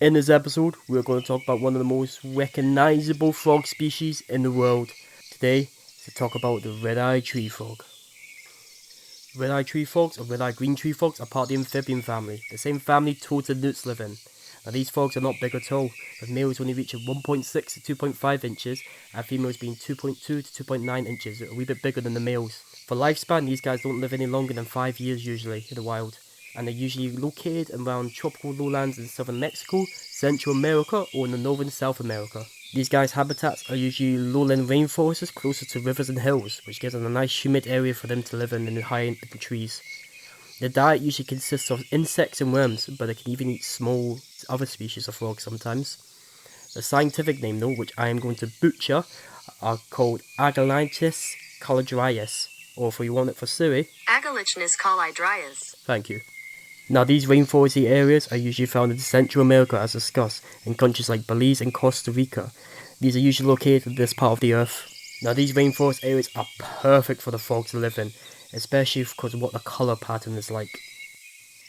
In this episode, we're going to talk about one of the most recognizable frog species in the world. Today, to talk about the red-eyed tree frog. Red-eyed tree frogs or red-eyed green tree frogs are part of the amphibian family, the same family toads and newts live in. Now these frogs are not big at all, with males only reaching 1.6 to 2.5 inches and females being 2.2 to 2.9 inches, a wee bit bigger than the males. For lifespan, these guys don't live any longer than 5 years usually in the wild, and they're usually located around tropical lowlands in southern Mexico, Central America or in the northern South America. These guys' habitats are usually lowland rainforests closer to rivers and hills, which gives them a nice humid area for them to live in high in the trees. Their diet usually consists of insects and worms, but they can even eat small other species of frogs sometimes. The scientific name though, which I am going to butcher, are called Agalichnis calidrius, or if you want it for Siri, Agalichnis calidrius. Thank you. Now these rainforesty areas are usually found in Central America as discussed, in countries like Belize and Costa Rica. These are usually located in this part of the earth. Now these rainforest areas are perfect for the frogs to live in, especially because of what the colour pattern is like.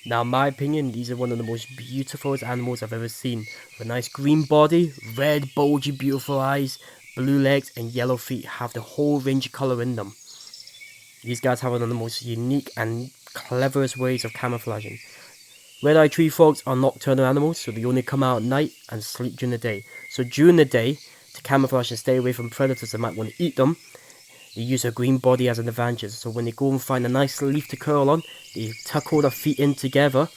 Now in my opinion, these are one of the most beautiful animals I've ever seen, with a nice green body, red bulgy beautiful eyes, blue legs and yellow feet have the whole range of colour in them. These guys have one of the most unique and cleverest ways of camouflaging. Red-eyed tree frogs are nocturnal animals, so they only come out at night and sleep during the day. So during the day, to camouflage and stay away from predators that might want to eat them, they use their green body as an advantage. So when they go and find a nice leaf to curl on, they tuck all their feet in together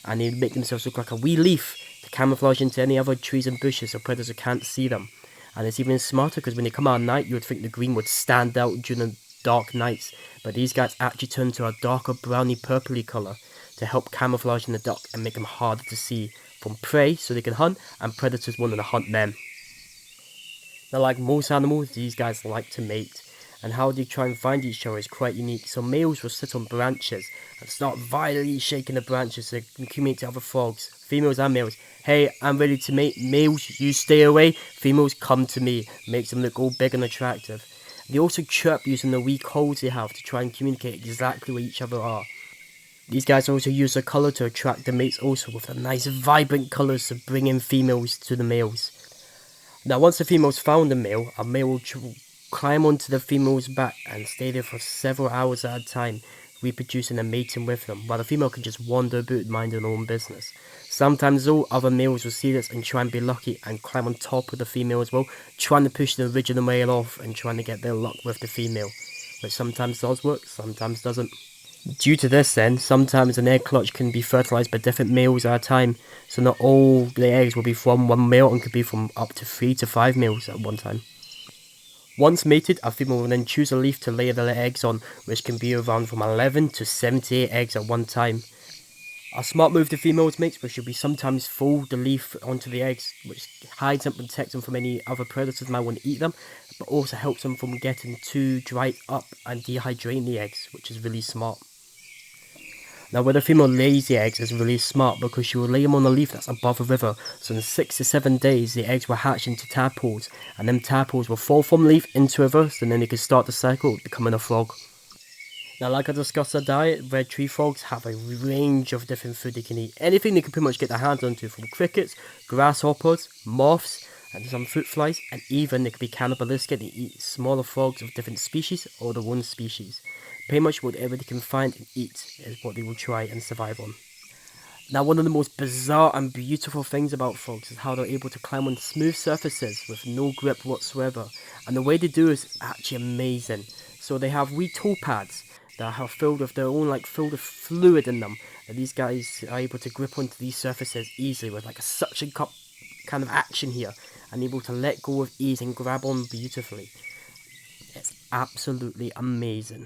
and they make themselves look like a wee leaf to camouflage into any other trees and bushes so predators can't see them. And it's even smarter because when they come out at night, you would think the green would stand out during the dark nights, but these guys actually turn to a darker browny purpley colour to help camouflage in the dark and make them harder to see from prey so they can hunt and predators wanting to hunt them. Now like most animals, these guys like to mate, and how they try and find each other is quite unique. So males will sit on branches and start violently shaking the branches to communicate to other frogs, females and males. Hey, I'm ready to mate. Males, you stay away. Females, come to me. Makes them look all big and attractive. They also chirp using the weak holes they have to try and communicate exactly where each other are. These guys also use their colour to attract the mates also with the nice vibrant colours to bring in females to the males. Now once the female's found a male will climb onto the female's back and stay there for several hours at a time, reproducing and mating with them, while the female can just wander about minding her own business. Sometimes though, other males will see this and try and be lucky and climb on top of the female as well, trying to push the original male off and trying to get their luck with the female, which sometimes does work, sometimes doesn't. Due to this then, sometimes an egg clutch can be fertilised by different males at a time, so not all the eggs will be from one male and could be from up to 3 to 5 males at one time. Once mated, a female will then choose a leaf to lay their eggs on, which can be around from 11 to 78 eggs at one time. A smart move the females makes, which will be sometimes fold the leaf onto the eggs, which hides and protects them from any other predators that might want to eat them, but also helps them from getting too dried up and dehydrating the eggs, which is really smart. Now where the female lays the eggs is really smart because she will lay them on a leaf that's above a river, so in 6 to 7 days the eggs will hatch into tadpoles, and them tadpoles will fall from leaf into a river, and then they can start the cycle of becoming a frog. Now like I discussed their diet, red tree frogs have a range of different food they can eat. Anything they can pretty much get their hands onto, from crickets, grasshoppers, moths, and some fruit flies, and even they can be cannibalistic and eat smaller frogs of different species or their own species. Pretty much whatever they can find and eat is what they will try and survive on. Now one of the most bizarre and beautiful things about frogs is how they're able to climb on smooth surfaces with no grip whatsoever, and the way they do is actually amazing. So they have wee toe pads that are filled with their own filled with fluid in them, and these guys are able to grip onto these surfaces easily with like a suction cup kind of action here, and able to let go with ease and grab on beautifully. It's absolutely amazing.